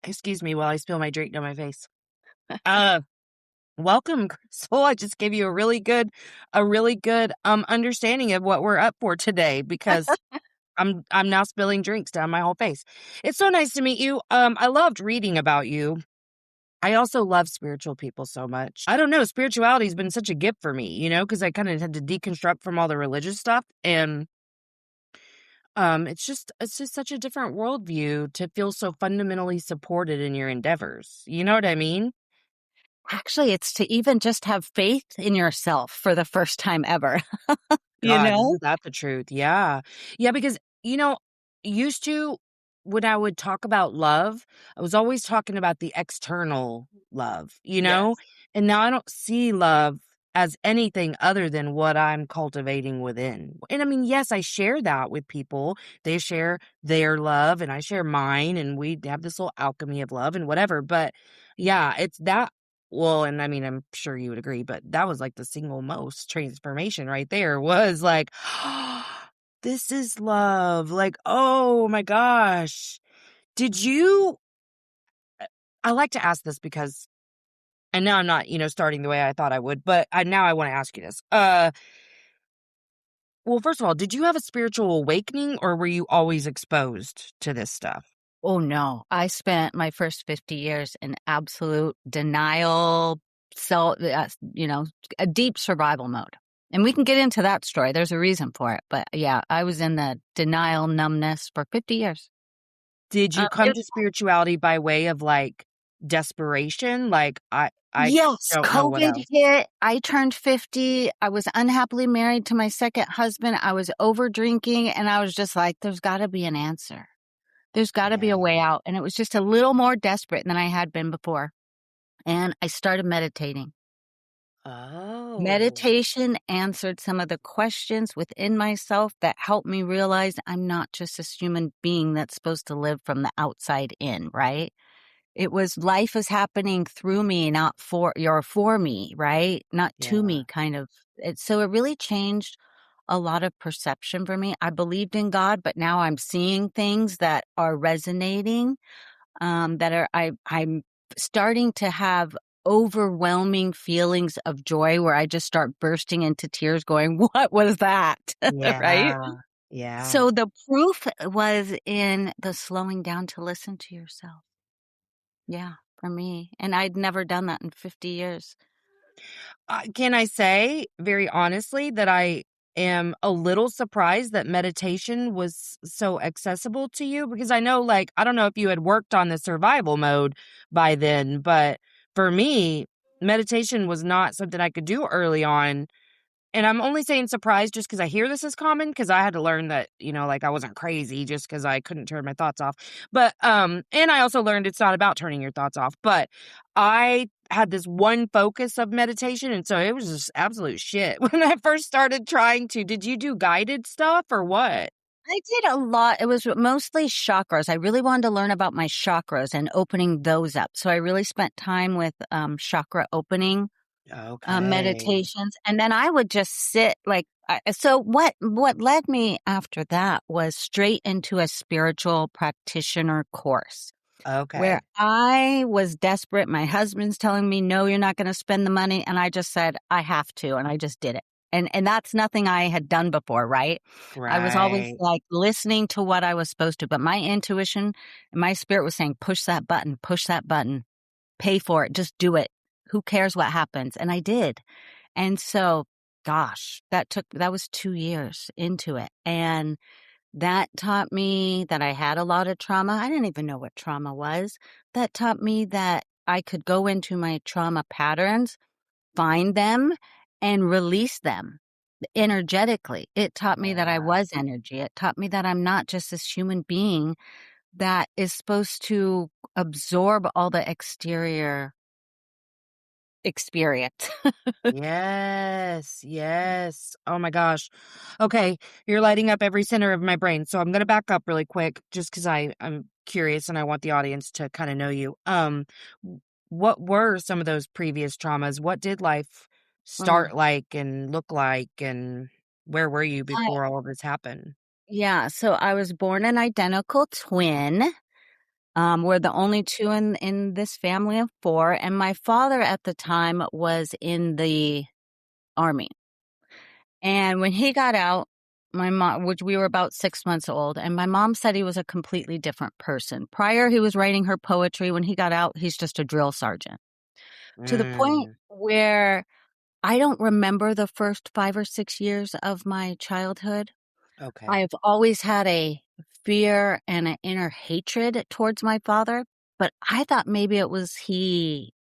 Excuse me while I spill my drink down my face. Uh, Welcome, Crystal. I just gave you a really good understanding of what we're up for today because I'm now spilling drinks down my whole face. It's so nice to meet you. I loved reading about you. I also love spiritual people so much. I don't know, spirituality has been such a gift for me, because I kind of had to deconstruct from all the religious stuff and it's just such a different worldview to feel so fundamentally supported in your endeavors. You know what I mean? Actually, it's to even just have faith in yourself for the first time ever, you God, know? isn't that the truth? Yeah. Yeah, because, used to, when I would talk about love, I was always talking about the external love. Yes. And now I don't see love as anything other than what I'm cultivating within. And I mean, yes, I share that with people. They share their love and I share mine, and we have this little alchemy of love and whatever. But yeah, it's that. Well, and I mean, I'm sure you would agree, but that was like the single most transformation right there was like, this is love. Like, oh my gosh. Did you, I like to ask this because, and now I'm not, starting the way I thought I would, but now I want to ask you this. Well, first of all, did you have a spiritual awakening or were you always exposed to this stuff? Oh, no. I spent my first 50 years in absolute denial, a deep survival mode. And we can get into that story. There's a reason for it. But yeah, I was in the denial numbness for 50 years. Did you come It to spirituality by way of like desperation? Like, I Yes, don't know what COVID else. hit. I turned 50. I was unhappily married to my second husband. I was over drinking, and I was just like, there's got to be an answer. There's got to be a way Yeah. out. And it was just a little more desperate than I had been before. And I started meditating. Oh. Meditation answered some of the questions within myself that helped me realize I'm not just this human being that's supposed to live from the outside in, right? It was life is happening through me, not for me, right? Not to Yeah. me, kind of. So it really changed a lot of perception for me. I believed in God, but now I'm seeing things that are resonating. I'm starting to have overwhelming feelings of joy where I just start bursting into tears, going, "What was that?" Right? Yeah. Yeah. So the proof was in the slowing down to listen to yourself. Yeah, for me, and I'd never done that in 50 years. Can I say very honestly that I am a little surprised that meditation was so accessible to you? Because I know, like, I don't know if you had worked on the survival mode by then, but for me, meditation was not something I could do early on. And I'm only saying surprised just because I hear this is common, because I had to learn that, like, I wasn't crazy just because I couldn't turn my thoughts off. But, and I also learned it's not about turning your thoughts off, but I had this one focus of meditation, and so it was just absolute shit when I first started trying to. Did you do guided stuff or what? I did a lot. It was mostly chakras. I really wanted to learn about my chakras and opening those up. So I really spent time with chakra opening Okay. meditations, and then I would just sit like. So what led me after that was straight into a spiritual practitioner course where Okay. I was desperate. My husband's telling me, no, you're not going to spend the money. And I just said, I have to. And I just did it. And that's nothing I had done before, right? I was always Right. like listening to what I was supposed to, but my intuition and my spirit was saying, push that button, pay for it, just do it. Who cares what happens? And I did. And so, gosh, that was 2 years into it. And that taught me that I had a lot of trauma. I didn't even know what trauma was. That taught me that I could go into my trauma patterns, find them, and release them energetically. It taught me that I Yeah. was energy. It taught me that I'm not just this human being that is supposed to absorb all the exterior experience. Yes, yes. Oh my gosh. Okay, you're lighting up every center of my brain. So I'm gonna back up really quick just because I'm curious and I want the audience to kind of know you. What were some of those previous traumas? What did life Mm. start like and look like, and where were you I, before all of this happened? yeah, so I was born an identical twin. We're the only two in this family of four, and my father at the time was in the Army. And when he got out, my mom, which we were about 6 months old, and my mom said he was a completely different person. Prior, he was writing her poetry. When he got out, he's just a drill sergeant. To the point Mm, where I don't remember the first 5 or 6 years of my childhood. okay. I've always had a fear and an inner hatred towards my father, but I thought maybe it was he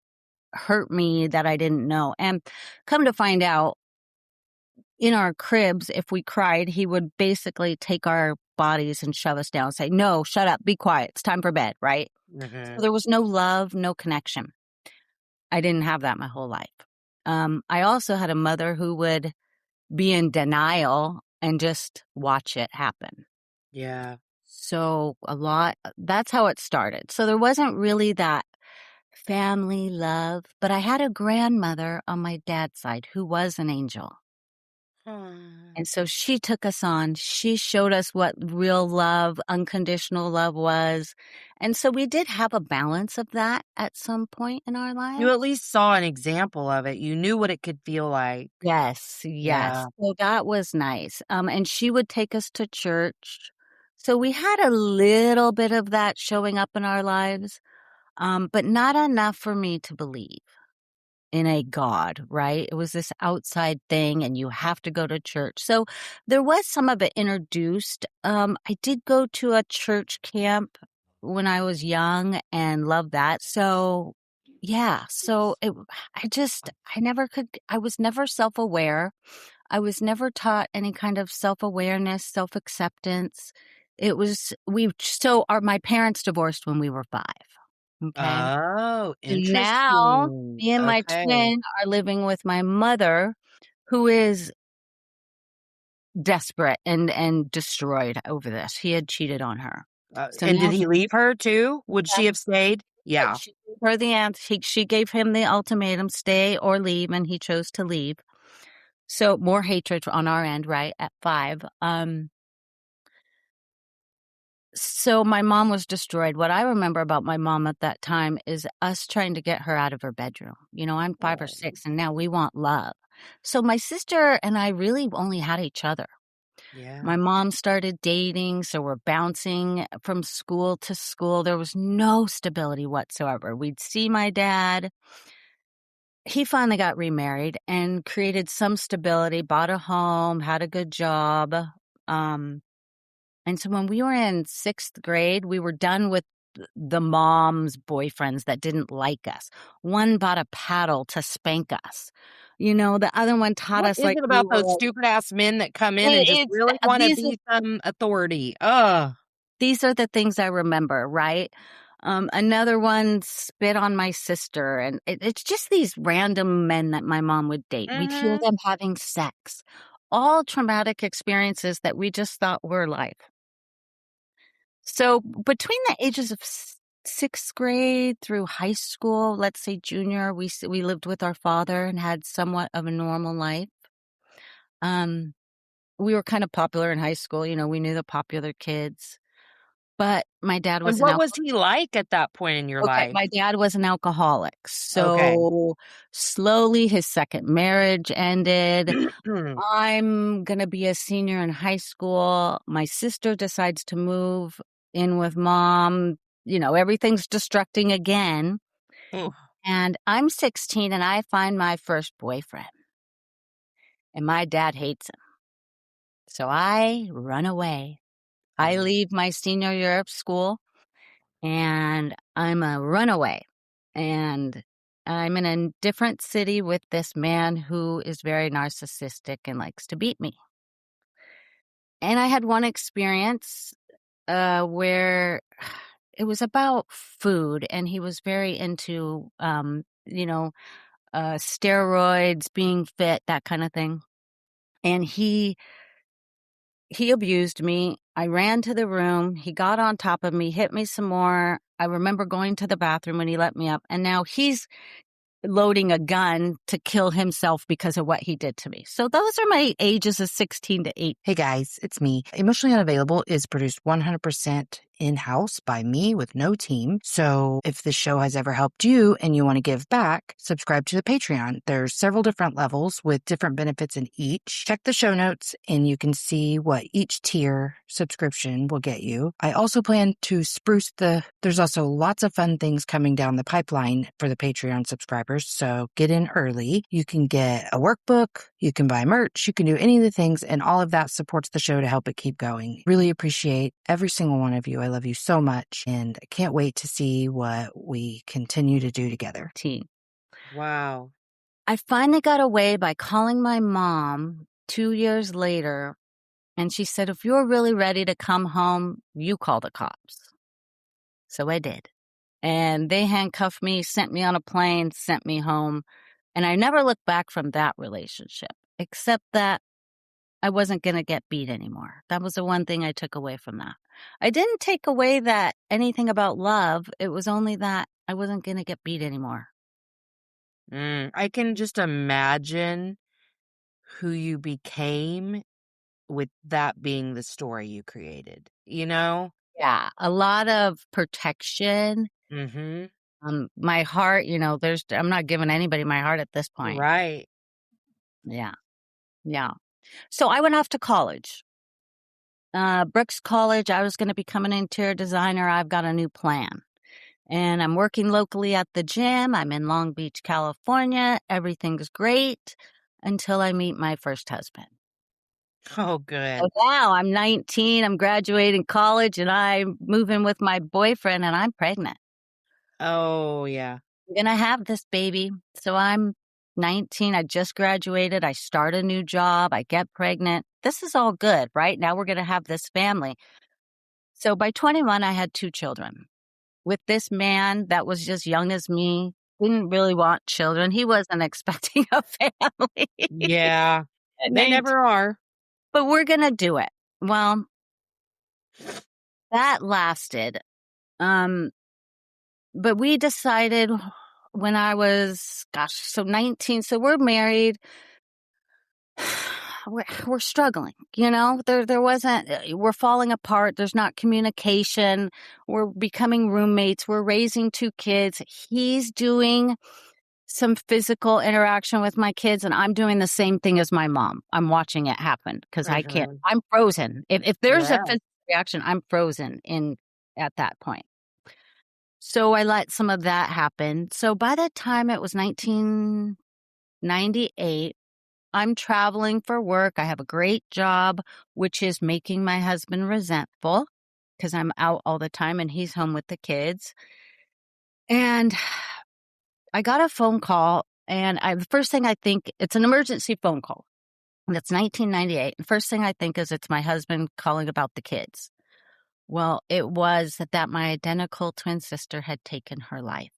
hurt me that I didn't know. And come to find out, in our cribs, if we cried, he would basically take our bodies and shove us down, say, "No, shut up, be quiet, it's time for bed," right? So Mhm. there was no love, no connection. I didn't have that my whole life. I also had a mother who would be in denial and just watch it happen. Yeah. So that's how it started. So there wasn't really that family love, but I had a grandmother on my dad's side who was an angel. Aw. And so she took us on. She showed us what real love, unconditional love was. And so we did have a balance of that at some point in our You at lives. least saw an example of it. You knew what it could feel like. Yes, yes. Yeah. So that was nice. And she would take us to church. So we had a little bit of that showing up in our lives, but not enough for me to believe in a God, right? It was this outside thing and you have to go to church. So there was some of it introduced. I did go to a church camp when I was young and loved that. So yeah, I never could, I was never self-aware. I was never taught any kind of self-awareness, self-acceptance. My parents divorced when we were 5. Okay. Oh, Now, interesting. me and my Okay. twin are living with my mother, who is desperate and destroyed over this. He had cheated on her. So And did now he leave her too? Would yeah, she have stayed? Yeah. she gave her the answer. She gave him the ultimatum, stay or leave, and he chose to leave. So more hatred on our end, right, at 5. So my mom was destroyed. What I remember about my mom at that time is us trying to get her out of her bedroom. I'm 5 or Oh, 6, and now we want love. So my sister and I really only had each other. yeah. My mom started dating, so we're bouncing from school to school. There was no stability whatsoever. We'd see my dad. He finally got remarried and created some stability, bought a home, had a good job. Um, and so when we were in 6th grade, we were done with the mom's boyfriends that didn't like us. One bought a paddle to spank us. The other one taught What us is like it we about those were stupid ass men that come in and just it's really want to be some authority? Ugh. these are the things I remember, right? Another one spit on my sister, and it's just these random men that my mom would date. We'd hear Mhm. them having sex, all traumatic experiences that we just thought were life. So between the ages of 6th grade through high school, let's say junior, we lived with our father and had somewhat of a normal life. Um, we were kind of popular in high school. We knew the popular kids, but my dad And was an what was he like at that point in your Okay, life? my dad was an alcoholic. Okay. So slowly his second marriage ended. I'm going to be a senior in high school. My sister decides to move in with mom. Everything's destructing again. Ooh, And I'm 16 and I find my first boyfriend. And my dad hates him. So I run away. I yeah. leave my senior year of school and I'm a runaway. And I'm in a different city with this man who is very narcissistic and likes to beat me. And I had one experience where it was about food, and he was very into, steroids, being fit, that kind of thing. And he abused me. I ran to the room. He got on top of me, hit me some more. I remember going to the bathroom when he let me up, and now he's loading a gun to kill himself because of what he did to me. So those are my ages of 16 to 8. Hey guys, it's me. Emotionally Unavailable is produced 100% in-house by me with no team. So if this show has ever helped you and you want to give back, subscribe to the Patreon. There's several different levels with different benefits in each. Check the show notes and you can see what each tier subscription will get you. I also plan to spruce there's also lots of fun things coming down the pipeline for the Patreon subscribers. So get in early. You can get a workbook, you can buy merch, you can do any of the things, and all of that supports the show to help it keep going. Really appreciate every single one of you. I love you so much, and I can't wait to see what we continue to do together. Wow. I finally got away by calling my mom 2 years later, and she said, if you're really ready to come home, you call the cops. So I did. And they handcuffed me, sent me on a plane, sent me home. And I never looked back from that relationship, except that I wasn't going to get beat anymore. That was the one thing I took away from that. I didn't take away that anything about love. It was only that I wasn't going to get beat anymore. I can just imagine who you became with that being the story you created, you know? Yeah, a lot of protection. Mm-hmm. My heart, I'm not giving anybody my heart at this point. Right. Yeah. Yeah. So I went off to college. Brooks College, I was going to become an interior designer. I've got a new plan. And I'm working locally at the gym. I'm in Long Beach, California. Everything's great until I meet my first husband. Oh, good. So now I'm 19. I'm graduating college and I'm moving with my boyfriend and I'm pregnant. Oh, yeah. I'm going to have this baby. So I'm 19. I just graduated. I start a new job. I get pregnant. This is all good, right? Now we're going to have this family. So by 21, I had 2 children with this man that was just young as me, didn't really want children. He wasn't expecting a family. Yeah. At They 19, never are. but we're going to do it. Well, that lasted. But we decided when I was, 19. So we're married. We're struggling, there wasn't, we're falling apart. There's not communication. We're becoming roommates. We're raising 2 kids. He's doing some physical interaction with my kids and I'm doing the same thing as my mom. I'm watching it happen because I can't, I'm frozen. If there's a physical reaction, I'm frozen at that point. So I let some of that happen. So by the time it was 1998, I'm traveling for work. I have a great job, which is making my husband resentful because I'm out all the time and he's home with the kids. And I got a phone call and the first thing I think, it's an emergency phone call. And it's 1998. The first thing I think is it's my husband calling about the kids. Well, it was that my identical twin sister had taken her life.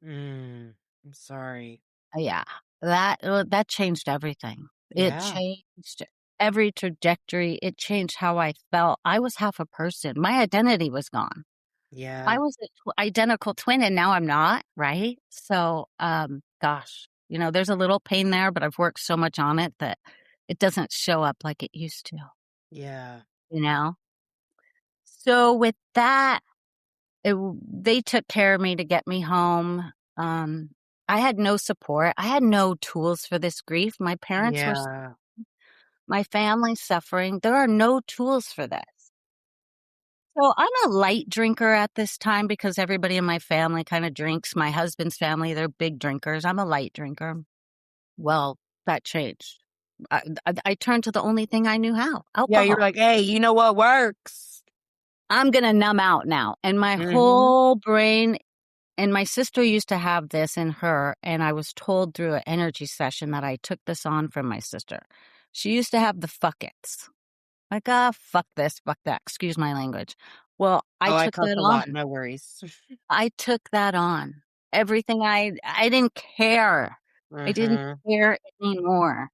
I'm sorry. Yeah, that changed everything. It Yeah. changed every trajectory. It changed how I felt. I was half a person. My identity was gone. Yeah. I was an identical twin and now I'm not, right? So, gosh, there's a little pain there, but I've worked so much on it that it doesn't show up like it used to, Yeah. So with that, they took care of me to get me home. I had no support. I had no tools for this grief. My parents were, Yeah. my family suffering. There are no tools for this. So I'm a light drinker at this time because everybody in my family kind of drinks. My husband's family, they're big drinkers. I'm a light drinker. Well, that changed. I turned to the only thing I knew how, Yeah, you're alcohol. like, hey, you know what works? I'm going to numb out now. And my Mhm. whole brain, and my sister used to have this in her, and I was told through an energy session that I took this on from my sister. She used to have the fuck it's. Like, fuck this, fuck that. Excuse my language. Well, I I took cuss that a on. lot. No worries. I took that on. Everything I didn't care. I didn't care anymore.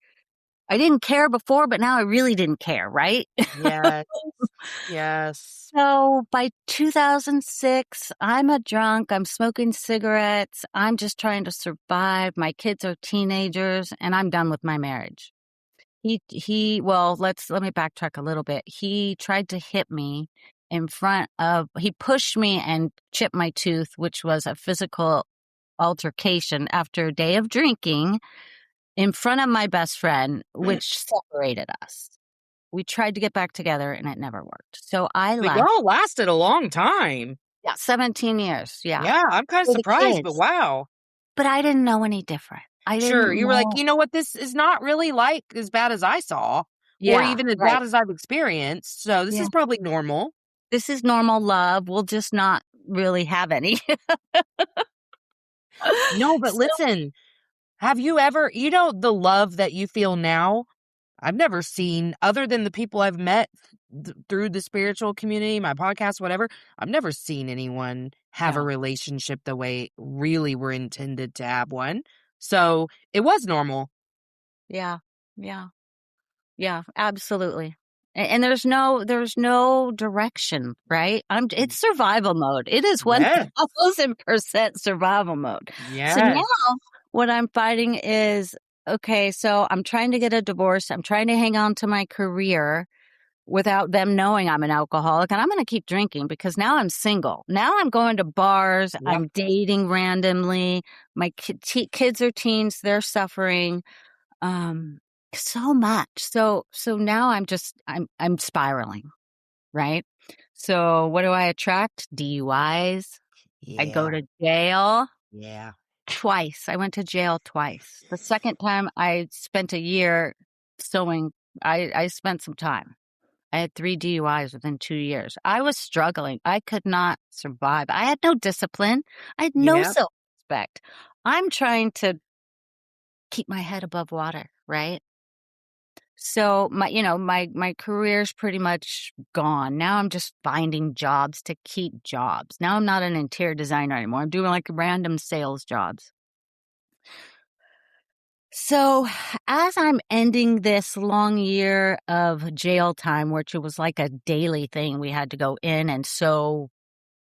I didn't care before, but now I really didn't care, right? Yes. Yes. So by 2006, I'm a drunk. I'm smoking cigarettes. I'm just trying to survive. My kids are teenagers and I'm done with my marriage. Well, let me backtrack a little bit. He tried to hit me in front of, he pushed me and chipped my tooth, which was a physical altercation after a day of drinking in front of my best friend, which separated us. We tried to get back together and it never worked. So I But left. y'all lasted a long time. Yeah, 17 years. Yeah. Yeah, I'm kind of For the surprised, but kids. wow. But I didn't know any different. I Sure, didn't you were like, know. "You know what? This is not really, like, as bad as I saw or Yeah, even as right. bad as I've experienced, so this Yeah. is probably normal." This is normal love. We'll just not really have any. No, but So, listen, have you ever the love that you feel now, I've never seen other than the people I've met through the spiritual community, my podcast, whatever, I've never seen anyone have a yeah, relationship the way really we're intended to have one. So, it was normal. yeah, yeah. Yeah, absolutely. And there's no direction, right? It's survival mode. It is Yeah. 1000% survival mode. So Yes. now what I'm fighting is, okay, so I'm trying to get a divorce. I'm trying to hang on to my career without them knowing I'm an alcoholic, and I'm going to keep drinking because now I'm single. Now I'm going to bars. Yep. I'm dating randomly. My kids are teens. They're suffering. Um, so much. So now I'm spiraling, right? So what do I attract? DUIs. I go Yeah. to jail Yeah. twice. I went to jail twice. The second time I spent a year sewing. I spent some time. I had 3 DUIs within 2 years. I was struggling. I could not survive. I had no discipline. I had no Yep. self-respect. I'm trying to keep my head above water, right? So my career's pretty much gone. Now I'm just finding jobs to keep jobs. Now I'm not an interior designer anymore. I'm doing like random sales jobs. So as I'm ending this long year of jail time, which it was like a daily thing, we had to go in and sew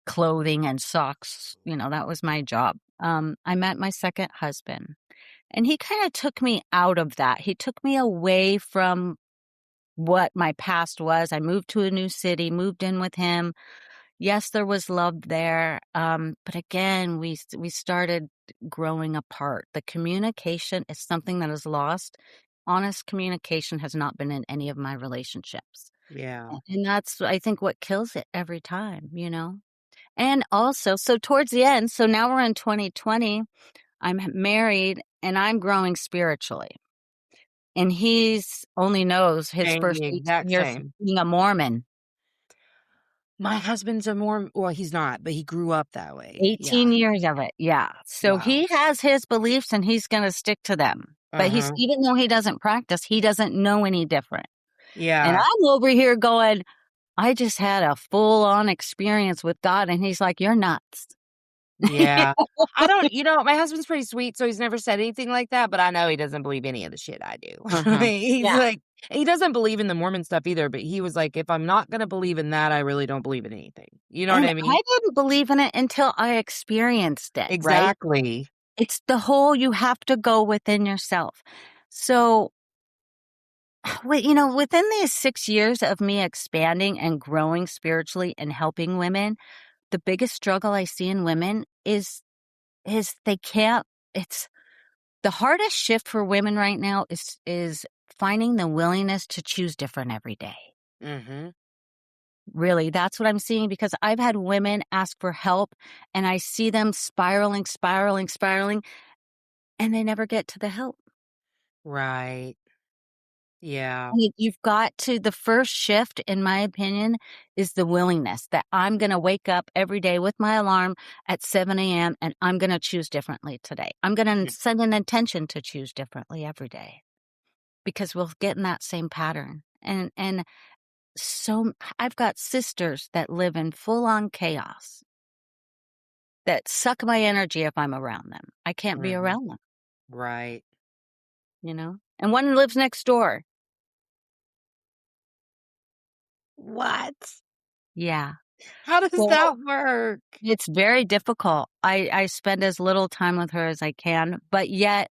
clothing and socks. That was my job. I met my second husband, and he kind of took me out of that. He took me away from what my past was. I moved to a new city, moved in with him. Yes, there was love there. But again, we started growing apart. The communication is something that is lost. Honest communication has not been in any of my relationships. Yeah. And that's, I think, what kills it every time. And also, so towards the end, so now we're in 2020, I'm married and I'm growing spiritually. And he's only knows his Same, first the 18 exact years of same. being a Mormon. My husband's a Mormon, well, he's not, but he grew up that way. Yeah. 18 years of it, yeah. So Wow. he has his beliefs and he's gonna stick to them. But Uh-huh. even though he doesn't practice, he doesn't know any different. And Yeah. I'm over here going, I just had a full-on experience with God, and he's like, "You're nuts." Yeah. I don't my husband's pretty sweet, so he's never said anything like that, but I know he doesn't believe any of the shit I do. Uh-huh. He's Yeah. like he doesn't believe in the Mormon stuff either, but he was like, "If I'm not gonna believe in that, I really don't believe in anything." You know what And I mean? I didn't believe in it until I experienced it, right? Exactly. It's the whole you have to go within yourself. So, within these 6 years of me expanding and growing spiritually and helping women, the biggest struggle I see in women is they can't it's the hardest shift for women right now is finding the willingness to choose different every day. Mhm. Really, that's what I'm seeing because I've had women ask for help and I see them spiraling, spiraling, spiraling, and they never get to the help. Right. Yeah. You've got to, the first shift, in my opinion, is the willingness that I'm going to wake up every day with my alarm at 7 a.m. and I'm going to choose differently today. I'm going to send an intention to choose differently every day because we'll get in that same pattern. And so I've got sisters that live in full on chaos that suck my energy if I'm around them. I can't be Mhm. around Right. them. And one lives next door. What? Yeah. How does So that work? it's very difficult. I spend as little time with her as I can, but yet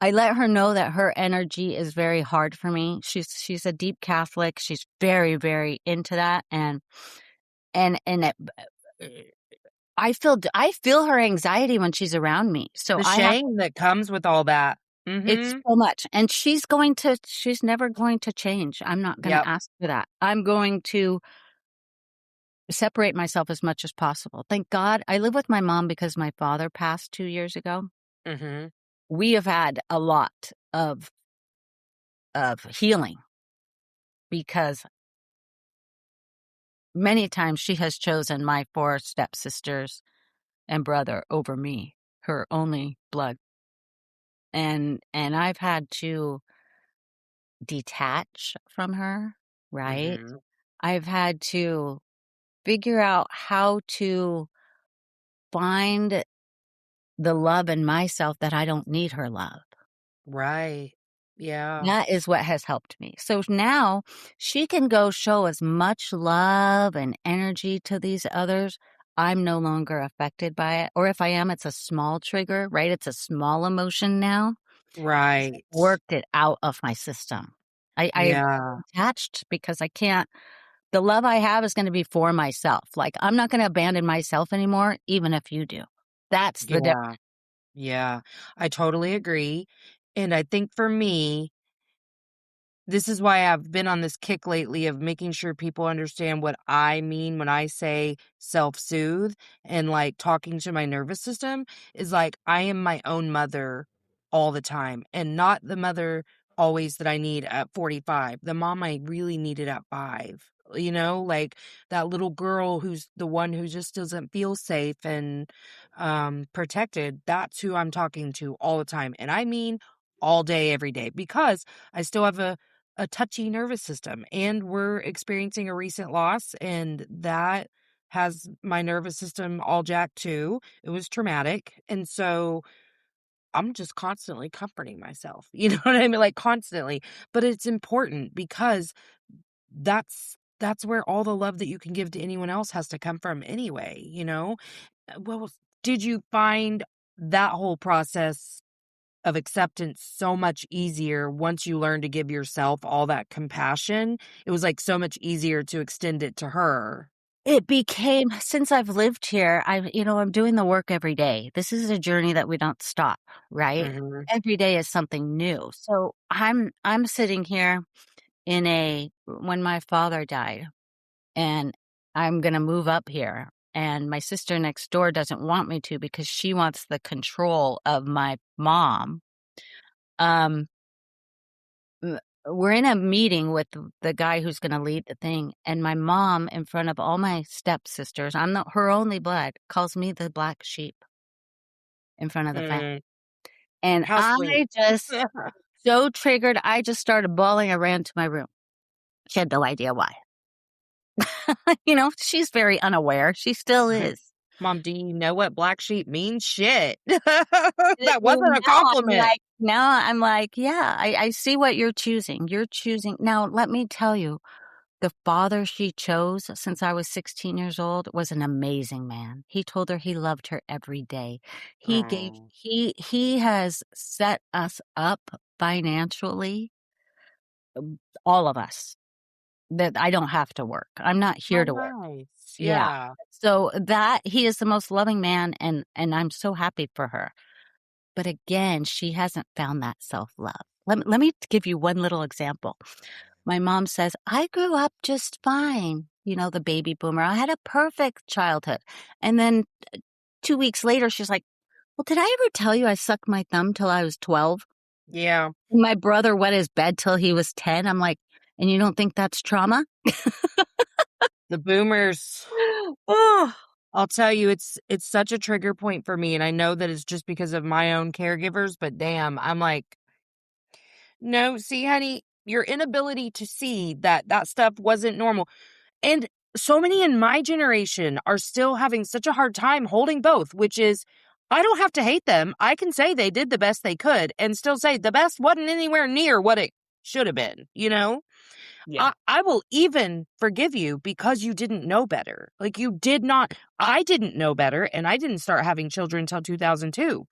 I let her know that her energy is very hard for me. She's a deep Catholic. She's very, very into that, and I feel her anxiety when she's around me. So The I have shame that comes with all that. it's Mhm. so much, and she's never going to change. I'm not going to Yep. ask for that. I'm going to separate myself as much as possible. Thank God I live with my mom because my father passed 2 years ago. Mhm. We have had a lot of healing because many times she has chosen my 4 stepsisters and brother over me, her only blood. And I've had to detach from her, right? Mhm. I've had to figure out how to find the love in myself that I don't need her love. Right. Yeah. That is what has helped me. So now she can go show as much love and energy to these others. I'm no longer affected by it. Or if I am, it's a small trigger, right? It's a small emotion now. Right. Worked it out of my system. I Yeah. attached because I can't, the love I have is going to be for myself. Like I'm not going to abandon myself anymore, even if you do. That's the difference. Yeah. Yeah. I totally agree. And I think for me, this is why I've been on this kick lately of making sure people understand what I mean when I say self-soothe and like talking to my nervous system is like I am my own mother all the time and not the mother always that I need at 45. The mom I really needed at 5. You know, like that little girl who's the one who just doesn't feel safe and protected. That's who I'm talking to all the time. And I mean all day every day because I still have a touchy nervous system and we're experiencing a recent loss and that has my nervous system all jacked too. It was traumatic. And so I'm just constantly comforting myself. You know what I mean? Like constantly. But it's important because that's where all the love that you can give to anyone else has to come from anyway, you know? Well, did you find that whole process of acceptance so much easier once you learn to give yourself all that compassion? It was, like, so much easier to extend it to her. It became, since I've lived here, I'm doing the work every day. This is a journey that we don't stop, right? Mhm. Every day is something new. So I'm sitting here when my father died and I'm going to move up here. And my sister next door doesn't want me to because she wants the control of my mom. Um, w- we're in a meeting with the guy who's going to lead the thing, and my mom, in front of all my stepsisters, I'm not her only blood, calls me the black sheep in front of the family. Mm. And How sweet. I just so triggered, I just started bawling. I ran to my room. She had no idea why. She's very unaware. She still is. Mom, do you know what black sheep means? Shit. Uh, That wasn't a compliment. Now I'm like, yeah, I see what you're choosing. You're choosing. Now, let me tell you, the father she chose since I was 16 years old was an amazing man. He told her he loved her every day. Oh, He has set us up financially, all of us, that I don't have to work. I'm not how here to work. nice. Yeah. Yeah. So that he is the most loving man, and I'm so happy for her. But again, she hasn't found that self-love. Let me give you one little example. My mom says, I grew up just fine. The baby boomer. I had a perfect childhood. And then 2 weeks later, she's like, well, did I ever tell you I sucked my thumb till I was 12? Yeah. My brother wet his bed till he was 10. I'm like, and you don't think that's trauma? The boomers. Oh, I'll tell you, it's such a trigger point for me, and I know that it's just because of my own caregivers, but damn, I'm like, "No, see, honey, your inability to see that that stuff wasn't normal." And so many in my generation are still having such a hard time holding both, which is I don't have to hate them. I can say they did the best they could and still say the best wasn't anywhere near what it should have been, you know? yeah. I will even forgive you because you didn't know better. Like you did not, I didn't know better and I didn't start having children until 2002.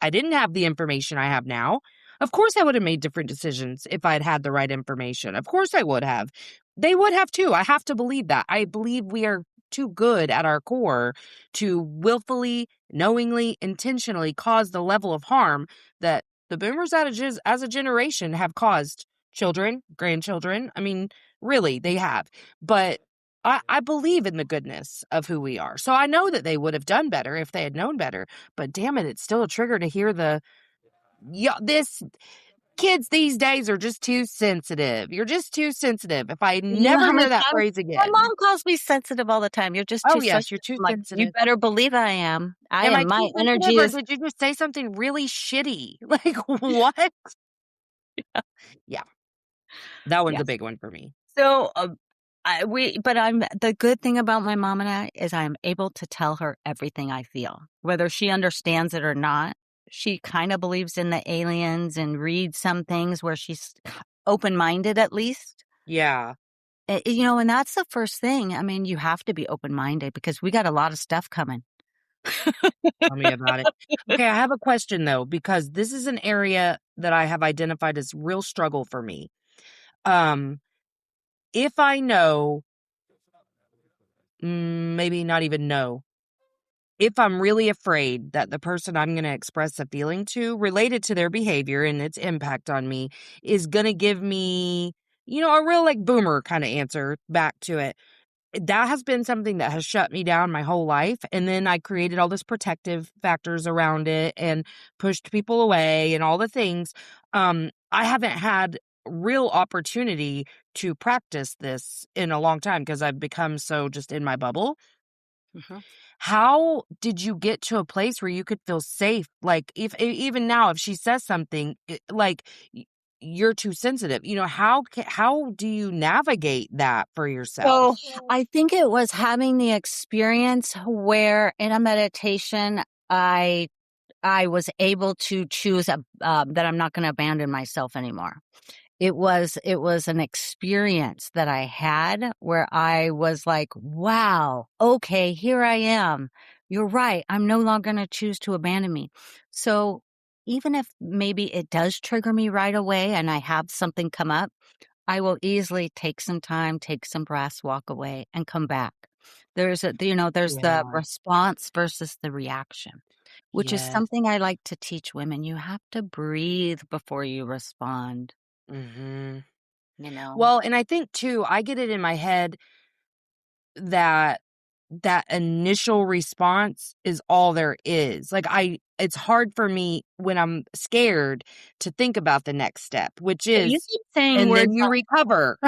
I didn't have the information I have now. Of course, I would have made different decisions if I'd had the right information. Of course, I would have. They would have too. I have to believe that. I believe we are too good at our core to willfully, knowingly, intentionally cause the level of harm that the boomers as a generation have caused children, grandchildren. I mean, really, they have. But I believe in the goodness of who we are. So I know that they would have done better if they had known better. But damn it, it's still a trigger to hear yeah, this kids these days are just too sensitive. You're just too sensitive. If I You know never how hear many that times phrase my again. mom calls me sensitive all the time. "You're just Oh, too yes, you're sensitive." too I'm like, "You sensitive. better believe I am. I Am am. I My too sensitive energy or is." did you just say something really shitty? Like, what? Yeah, that one's a Yes. big one for me. So, but I'm the good thing about my mom and I is I'm able to tell her everything I feel, whether she understands it or not. She kind of believes in the aliens and reads some things where she's open-minded at least. Yeah, And that's the first thing. I mean, you have to be open-minded because we got a lot of stuff coming. tell me about it. Okay, I have a question though, because this is an area that I have identified as real struggle for me. Um, if I know, maybe not even know, if I'm really afraid that the person I'm going to express a feeling to related to their behavior and its impact on me is going to give me, a real like boomer kind of answer back to it. That has been something that has shut me down my whole life. And then I created all this protective factors around it and pushed people away and all the things. I haven't had real opportunity to practice this in a long time because I've become so just in my bubble. Mhm. How did you get to a place where you could feel safe? Like, if even now, if she says something like you're too sensitive, how do you navigate that for yourself? So, I think it was having the experience where in a meditation, I was able to choose that I'm not gonna abandon myself anymore. It was an experience that I had where I was like, "Wow, okay, here I am. You're right. I'm no longer gonna choose to abandon me." So, even if maybe it does trigger me right away and I have something come up, I will easily take some time, take some breaths, walk away, and come back. There's the Yeah. response versus the reaction, which is Yes. something I like to teach women. You have to breathe before you respond, Mhm. you know? Well, and I think too, I get it in my head that that initial response is all there is. Like it's hard for me when I'm scared to think about the next step, which But you is keep saying and then words you like recover.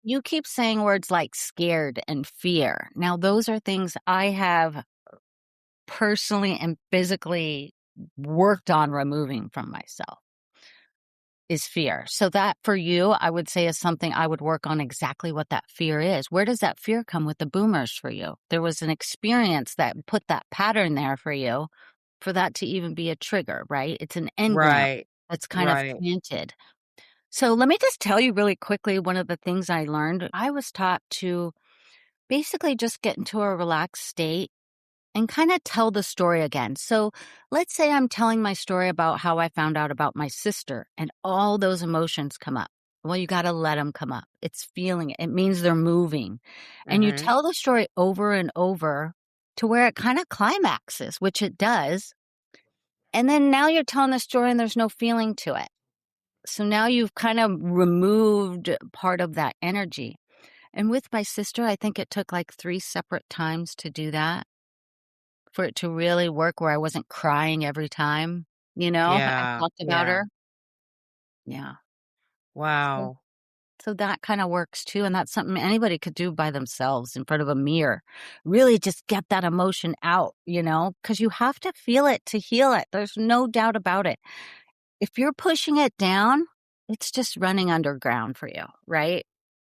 you keep saying words like scared and fear. Now, those are things I have personally and physically worked on removing from myself. Is fear. So that for you, I would say is something I would work on exactly what that fear is. Where does that fear come with the boomers for you? There was an experience that put that pattern there for you for that to even be a trigger, right? It's an engram Right. that's kind of Right. planted. So let me just tell you really quickly one of the things I learned. I was taught to basically just get into a relaxed state and kind of tell the story again. So let's say I'm telling my story about how I found out about my sister and all those emotions come up. Well, you got to let them come up. It's feeling it. It means they're moving. And you Mhm. tell the story over and over to where it kind of climaxes, which it does. And then now you're telling the story and there's no feeling to it. So now you've kind of removed part of that energy. And with my sister, I think it took like 3 separate times to do that for it to really work where I wasn't crying every time, I Yeah. talked about Yeah. her. Yeah. So Wow. so that kinda works too, and that's something anybody could do by themselves in front of a mirror. Really just get that emotion out, because you have to feel it to heal it. There's no doubt about it. If you're pushing it down, it's just running underground for you, right?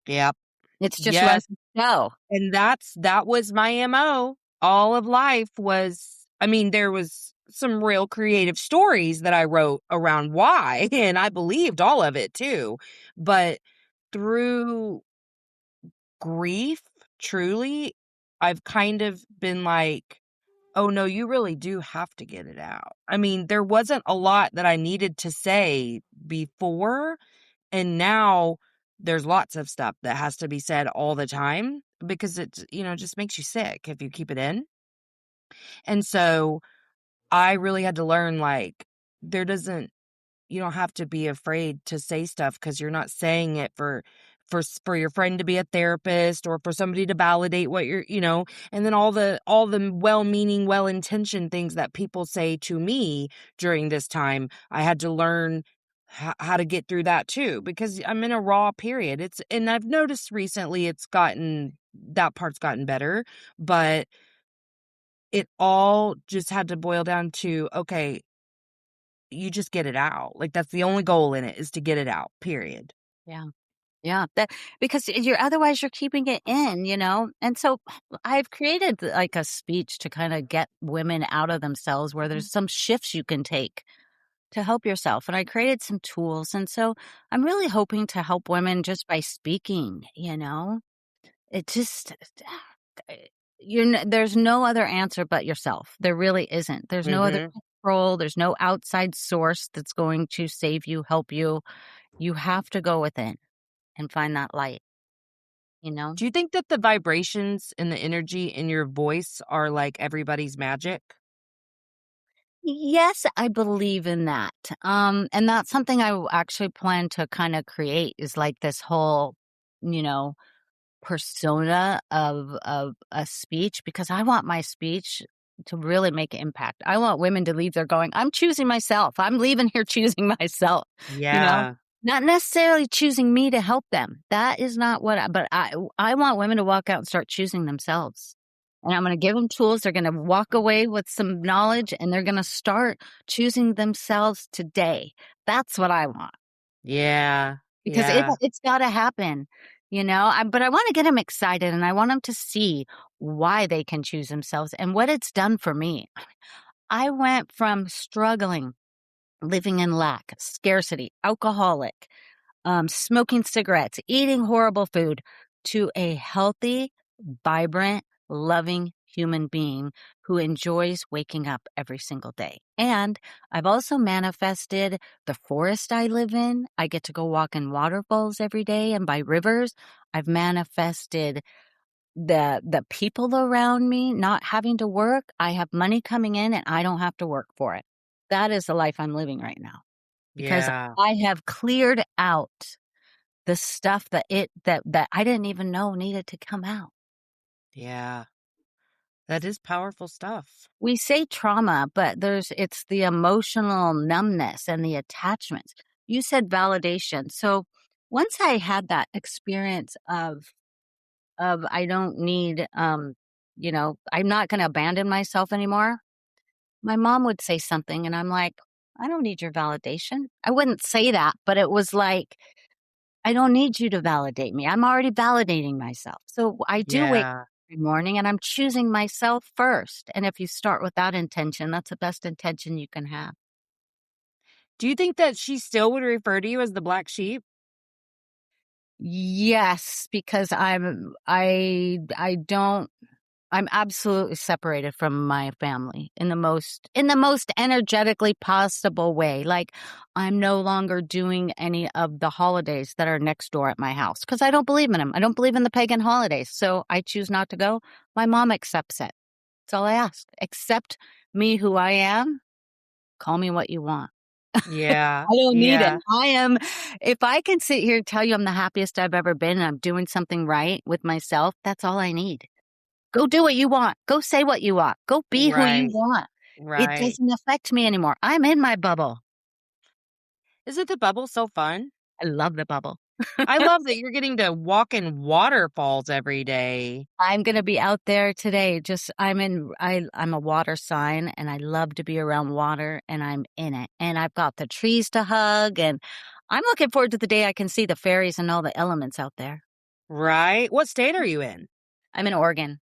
Yep. It's just running Yes. show. And that was my MO. All of life was, I mean, there was some real creative stories that I wrote around why, and I believed all of it too. But through grief, truly, I've kind of been like, Oh, no, you really do have to get it out. I mean, there wasn't a lot that I needed to say before, and now there's lots of stuff that has to be said all the time because just makes you sick if you keep it in. And so I really had to learn, like, there doesn't you don't have to be afraid to say stuff because you're not saying it for your friend to be a therapist or for somebody to validate what and then all the well-meaning, well-intentioned things that people say to me during this time, I had to learn how to get through that too because I'm in a raw period. And I've noticed recently that part's gotten better, but it all just had to boil down to, okay, you just get it out. Like, that's the only goal in it is to get it out, period. Yeah. Yeah, that because you're keeping it in, you know? And so I've created like a speech to kind of get women out of themselves where there's some shifts you can take to help yourself. And I created some tools. And so I'm really hoping to help women just by speaking, you know? It just there's no other answer but yourself. There really isn't. There's no other Mhm. control, there's no outside source that's going to save you, help you. You have to go within and find that light, you know? Do you think that the vibrations and the energy in your voice are like everybody's magic? Yes, I believe in that. And that's something I actually plan to kind of create is like this whole, you know, persona of a speech because I want my speech to really make an impact. I want women to leave there going, I'm choosing myself. I'm leaving here choosing myself, you know, Yeah. not necessarily choosing me to help them. That is not but I want women to walk out and start choosing themselves. And I'm going to give them tools. They're going to walk away with some knowledge and they're going to start choosing themselves today. That's what I want Yeah. because Yeah. it's gotta happen, you know? But I wanna get them excited, and I want them to see why they can choose themselves and what it's done for me. I went from struggling, living in lack, scarcity, alcoholic, smoking cigarettes, eating horrible food, to a healthy, vibrant, loving human being who enjoys waking up every single day. And I've also manifested the forest I live in. I get to go walk in waterfalls every day and by rivers. I've manifested the people around me not having to work. I have money coming in and I don't have to work for it. That is the life I'm living right now because Yeah. I have cleared out the stuff that I didn't even know needed to come out. Yeah. That is powerful stuff. We say trauma, but it's the emotional numbness and the attachments. You said validation. So once I had that experience of I don't need I'm not going to abandon myself anymore. My mom would say something and I'm like, I don't need your validation. I wouldn't say that, but it was like I don't need you to validate me. I'm already validating myself. So I do wake up Yeah. every morning and I'm choosing myself first. And if you start with that intention, that's the best intention you can have. Do you think that she still would refer to you as the black sheep? Yes, because I don't I'm absolutely separated from my family in the most energetically possible way. Like I'm no longer doing any of the holidays that are next door at my house because I don't believe in them. I don't believe in the pagan holidays. So I choose not to go. My mom accepts it. That's all I ask. Accept me who I am. Call me what you want. Yeah. I don't need it. Yeah. If I can sit here and tell you I'm the happiest I've ever been and I'm doing something right with myself, that's all I need. Go do what you want. Go say what you want. Go be who you Right. want. It Right. doesn't affect me anymore. I'm in my bubble. Isn't the bubble so fun? I love the bubble. I love that you're getting to walk in waterfalls every day. I'm gonna be out there today. I'm a water sign and I love to be around water and I'm in it. And I've got the trees to hug and I'm looking forward to the day I can see the fairies and all the elements out there. Right? What state are you in? I'm in Oregon.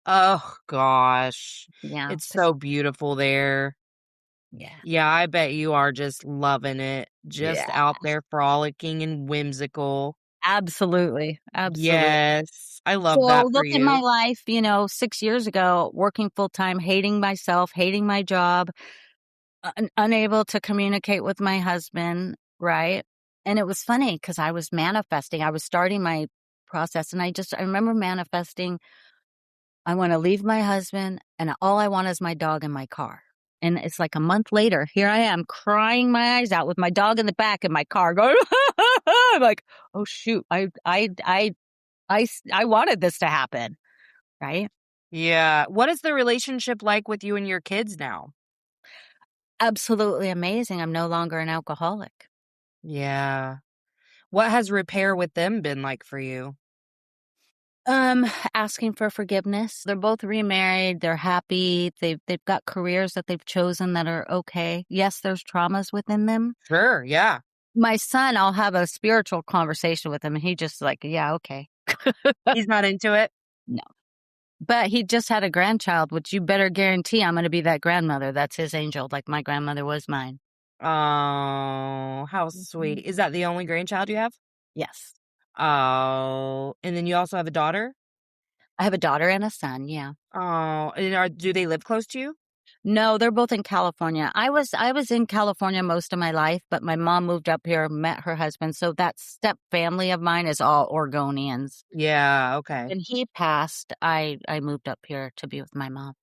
Oh gosh. Yeah. It's so beautiful there. Yeah. Yeah, I bet you are just loving it. Just Yeah. out there frolicking and whimsical. Absolutely. Absolutely. Yes. I love So that for look at my you. life, 6 years ago, working full time, hating myself, hating my job, unable to communicate with my husband, right? And it was funny because I was manifesting. I was starting my process, and I remember manifesting, I want to leave my husband, and all I want is my dog and my car. And it's like a month later, here I am crying my eyes out with my dog in the back in my car going, I'm like, oh shoot, I wanted this to happen, right? Yeah. What is the relationship like with you and your kids now? Absolutely amazing. I'm no longer an alcoholic. Yeah. What has repair with them been like for you? Um, Asking for forgiveness. They're both remarried. They're happy. They've got careers that they've chosen that are okay. Yes, there's traumas within them. Sure. Yeah. My son, I'll have a spiritual conversation with him, and he just like, yeah, okay. He's not into it. No. But he just had a grandchild, which you better guarantee I'm going to be that grandmother. That's his angel, like my grandmother was mine. Oh, how sweet. Mhm. Is that the only grandchild you have? Yes. Oh, and then you also have a daughter? I have a daughter and a son. Yeah. Oh, and do they live close to you? No, they're both in California. I was in California most of my life, but my mom moved up here, met her husband. So that step family of mine is all Oregonians. Yeah, okay. When he passed, I moved up here to be with my mom.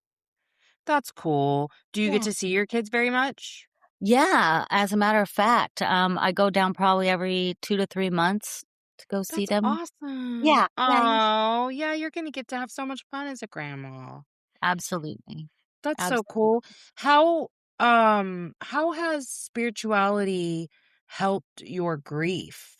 That's cool. Do you get Yeah. to see your kids very much? Yeah, as a matter of fact, I go down probably every 2 to 3 months to go see That's them. awesome. Yeah, yeah, yeah. Oh, yeah, you're gonna get to have so much fun as a grandma. Absolutely. That's so Absolutely. cool. How has spirituality helped your grief?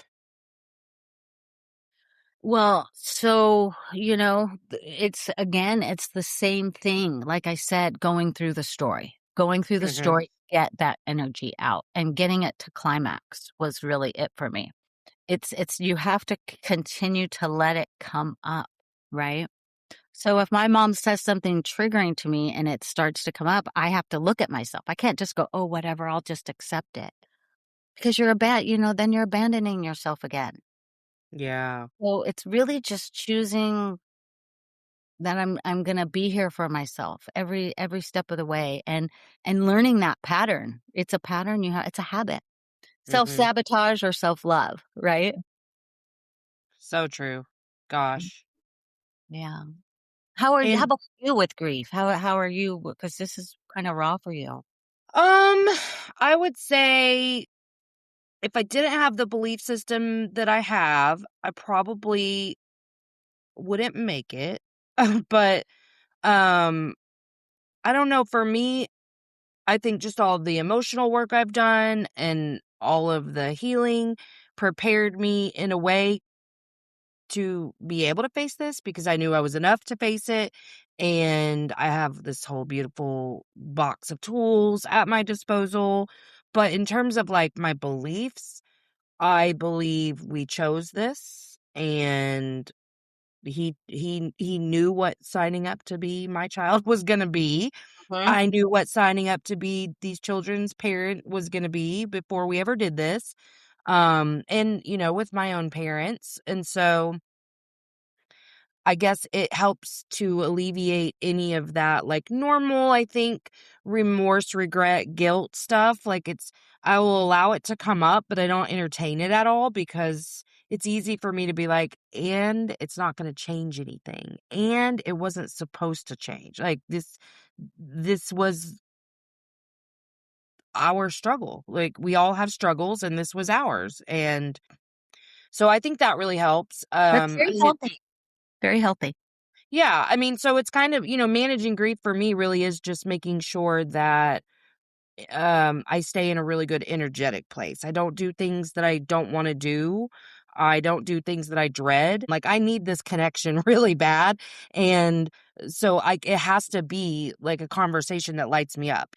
Well, so, it's again, it's the same thing. Like I said, going through the Mhm. story, get that energy out and getting it to climax was really it for me. You have to continue to let it come up, right? So if my mom says something triggering to me and it starts to come up, I have to look at myself. I can't just go, oh, whatever, I'll just accept it because then you're abandoning yourself again. Yeah. So it's really just choosing that I'm gonna be here for myself every step of the way and learning that pattern. It's a pattern it's a habit. Mhm. Self-sabotage or self-love, right? So true. Mm. Gosh. Yeah. How And about you with grief? How are you? Because this is kind of raw for you. um I would say if I didn't have the belief system that I have, I probably wouldn't make it. But um I don't know, for me, I think just all the emotional work I've done and all of the healing prepared me in a way to be able to face this because I knew I was enough to face it. And I have this whole beautiful box of tools at my disposal. But in terms of like my beliefs, I believe we chose this and he knew what signing up to be my child was going to be. Mhm. I knew what signing up to be these children's parent was going to be before we ever did this. And with my own parents. And so I guess it helps to alleviate any of that, like, normal, I think, remorse, regret, guilt stuff. Like, I will allow it to come up, but I don't entertain it at all because it's easy for me to be like, and it's not going to change anything. And it wasn't supposed to change. Like, this was our struggle. Like, we all have struggles, and this was ours. And so I think that really helps. That's I very mean, healthy. Very healthy. yeah, I mean, so it's kind of, managing grief for me really is just making sure that I stay in a really good energetic place. I don't do things that I don't want to do. I don't do things that I dread. Like I need this connection really bad. And so it has to be like a conversation that lights me up.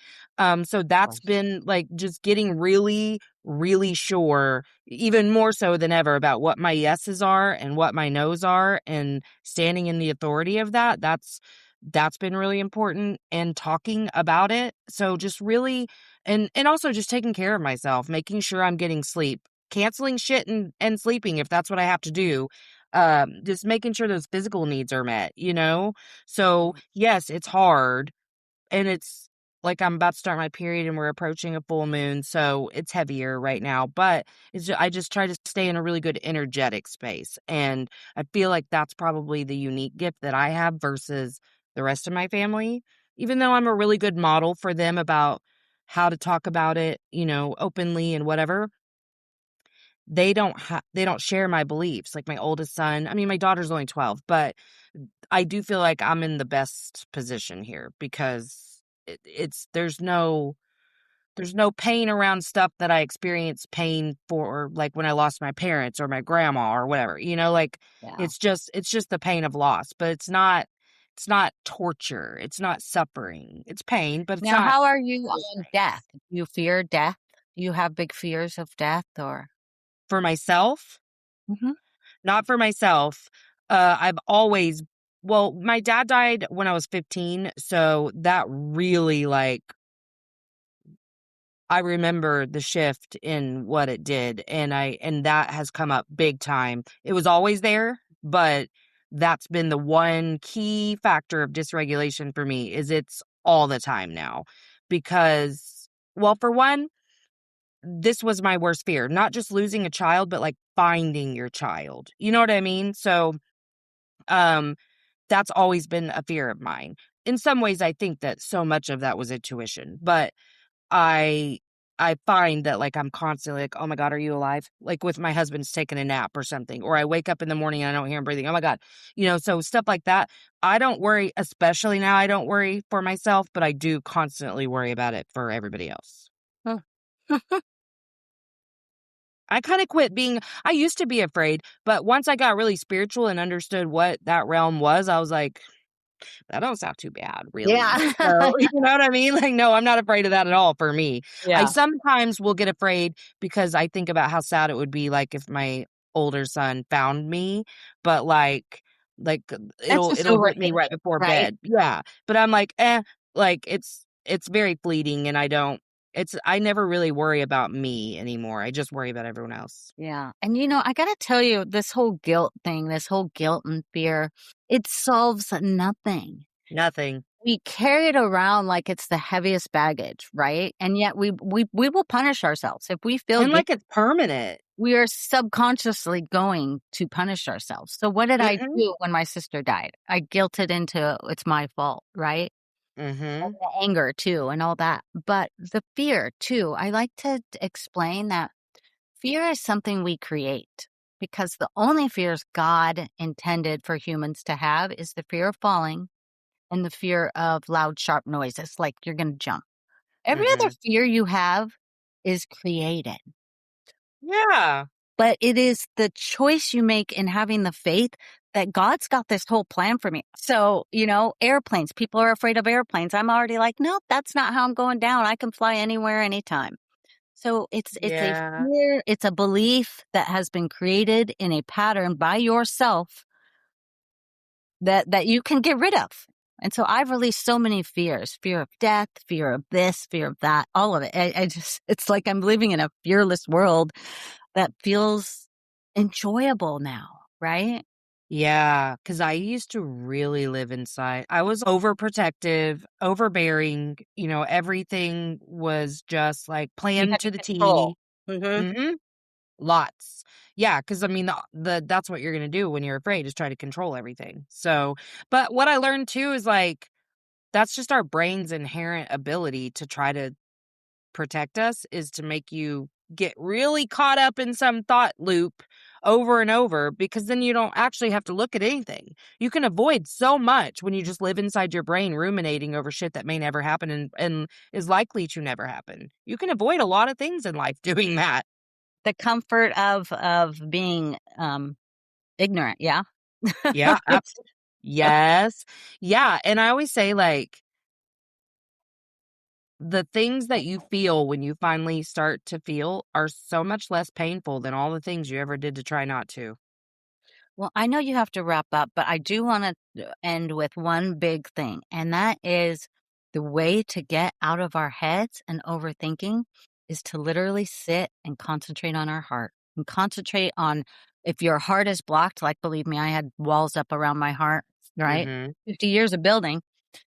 So Of that's course. been like just getting really, really sure, even more so than ever about what my yeses are and what my nos are and standing in the authority of that. That's been really important and talking about it. So just really and also just taking care of myself, making sure I'm getting sleep canceling shit and sleeping if that's what I have to do. Just making sure those physical needs are met, you know? So, yes, it's hard, and it's like I'm about to start my period and we're approaching a full moon, so it's heavier right now, but I just try to stay in a really good energetic space, and I feel like that's probably the unique gift that I have versus the rest of my family. Even though I'm a really good model for them about how to talk about it, you know, openly and whatever, they don't share my beliefs. Like my oldest son, I mean, my daughter's only 12, but I do feel like I'm in the best position here because it's there's no pain around stuff that I experienced pain for, like when I lost my parents or my grandma or whatever. You know, like Yeah. it's just the pain of loss, but it's not torture. It's not suffering. It's pain, but it's Now, not how are you on torturing death? Do you fear death? Do you have big fears of death or? for myself. Mhm. Not for myself. I've always well, my dad died when I was 15, so that really, like I remember the shift in what it did, and that has come up big time. It was always there, but that's been the one key factor of dysregulation for me is it's all the time now. Because, well, for one, this was my worst fear, not just losing a child, but, like, finding your child. You know what I mean? So, um that's always been a fear of mine. In some ways, I think that so much of that was intuition, but I I find that, like, I'm constantly like, "Oh my god, are you alive?" Like, with my husband's taking a nap or something, or I wake up in the morning and I don't hear him breathing, "Oh my god." You know, so stuff like that. I don't worry, especially now, I don't worry for myself, but I do constantly worry about it for everybody else. Oh. I kinda quit being I used to be afraid, but once I got really spiritual and understood what that realm was, I was like, that don't sound too bad, really. Yeah. So, you know what I mean? Like, no, I'm not afraid of that at all for me. I Yeah. sometimes will get afraid because I think about how sad it would be, like, if my older son found me, but, like, That's just it'll hit me right overthinking, before right? bed. Yeah, but I'm like, like, it's very fleeting, and I never really worry about me anymore. I just worry about everyone else. Yeah. And I got to tell you, this whole guilt thing, this whole guilt and fear, it solves nothing. Nothing. We carry it around like it's the heaviest baggage, right? And yet we will punish ourselves. If we feel And, guilt, like, it's permanent. we are subconsciously going to punish ourselves. So what did I Mhm. do when my sister died? I guilted into it's my fault, right? And Mhm. the anger too and all that. But the fear too, I like to explain that fear is something we create because the only fears God intended for humans to have is the fear of falling and the fear of loud, sharp noises, like you're going to jump. Every other Mhm. fear you have is created, Yeah. but it is the choice you make in having the faith that God's got this whole plan for me. So, airplanes, people are afraid of airplanes. I'm already like, nope, that's not how I'm going down. I can fly anywhere, anytime. So it's a Yeah. fear, it's a belief that has been created in a pattern by yourself that you can get rid of. And so I've released so many fears, fear of death, fear of this, fear of that, all of it. I just, it's like I'm living in a fearless world that feels enjoyable now, right? Yeah, because I used to really live inside. I was overprotective, overbearing, you know, everything was just, like, You planned had to to the control. T. Hmm. Mhm. Lots. Yeah, because I mean, that's what you're gonna do when you're afraid is try to control everything. So but what I learned too is, like, that's just our brain's inherent ability to try to protect us is to make you get really caught up in some thought loop over and over because then you don't actually have to look at anything. You can avoid so much when you just live inside your brain ruminating over shit that may never happen and is likely to never happen. You can avoid a lot of things in life doing that. The comfort of being ignorant. Yeah. Yeah, absolutely. Yes. Yeah, and I always say like the things that you feel when you finally start to feel are so much less painful than all the things you ever did to try not to. Well, I know you have to wrap up, but I do want to end with one big thing, and that is the way to get out of our heads and overthinking is to literally sit and concentrate on our heart. and concentrate on if your heart is blocked, like, believe me, I had walls up around my heart, right? Mhm. 50 years of building.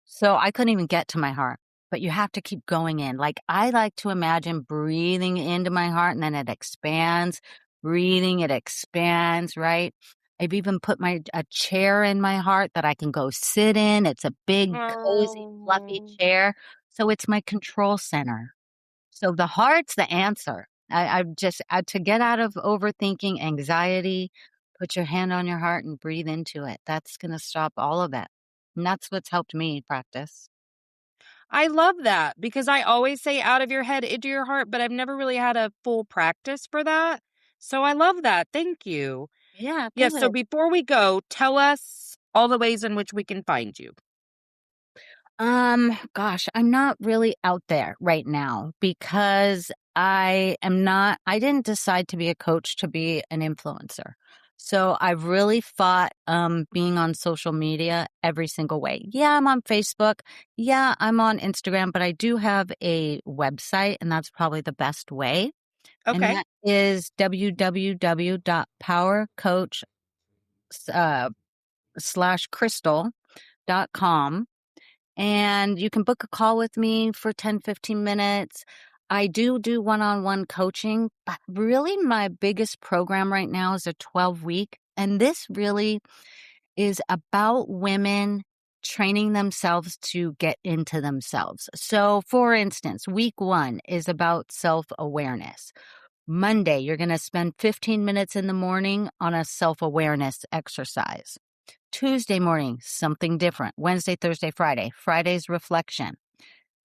So I couldn't even get to my heart, but you have to keep going in. Like, I like to imagine breathing into my heart and then it expands, breathing, it expands, right? I've even put a chair in my heart that I can go sit in. It's a big, cozy, fluffy Oh. chair. So it's my control center. So the heart's the answer. I've just to get out of overthinking, anxiety, put your hand on your heart and breathe into it. That's going to stop all of it. And that's what's helped me practice. I love that because I always say out of your head into your heart, but I've never really had a full practice for that. So I love that. Thank you. Yeah, Yes, do so it. before we go, tell us all the ways in which we can find you. Gosh, I'm not really out there right now because I didn't decide to be a coach to be an influencer. So I've really fought being on social media every single way. Yeah, I'm on Facebook. Yeah, I'm on Instagram, but I do have a website and that's probably the best way. And Okay. that is www.powercoach slash crystal.com. And you can book a call with me for 10, 15 minutes. I do one-on-one coaching, but really my biggest program right now is a 12-week. And this really is about women training themselves to get into themselves. So, for instance, week 1 is about self-awareness. Monday, you're going to spend 15 minutes in the morning on a self-awareness exercise. Tuesday morning, something different. Wednesday, Thursday, Friday. Friday's reflection.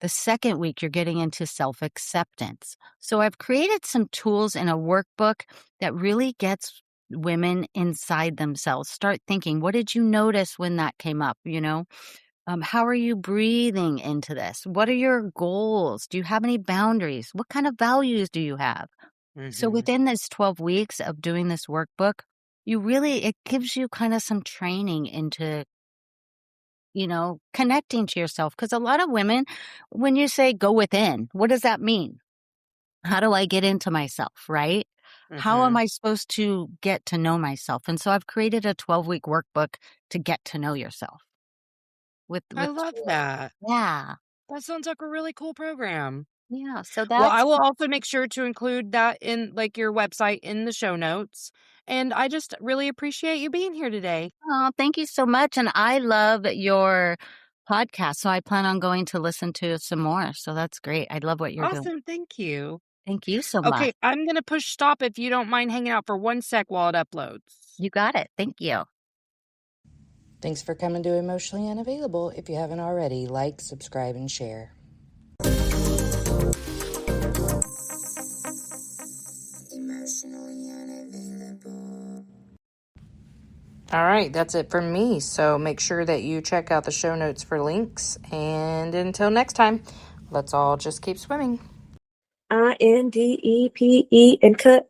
The second week, you're getting into self acceptance. So I've created some tools in a workbook that really gets women inside themselves. Start thinking, what did you notice when that came up? How are you breathing into this? What are your goals? Do you have any boundaries? What kind of values do you have? So Mhm. within this 12 weeks of doing this workbook, it gives you kind of some training into, connecting to yourself. Because a lot of women, when you say go within, what does that mean? How do I get into myself, right? How am Mhm. I supposed to get to know myself? And so I've created a 12-week workbook to get to know yourself I with love tools. that. Yeah. That sounds like a really cool program. Yeah. So Well, I that's, will also make sure to include that in like your website in the show notes. And I just really appreciate you being here today. oh, thank you so much. And I love your podcast. So I plan on going to listen to some more. So that's great. I love what you're doing. Awesome. Thank you. Thank you so much. Okay, I'm going to push stop if you don't mind hanging out for 1 sec while it uploads. You got it. Thank you. Thanks for coming to Emotionally Unavailable. If you haven't already, like, subscribe, and share. Emotionally Unavailable. All right, that's it from me. So make sure that you check out the show notes for links. And until next time, let's all just keep swimming. INDEPE and cut.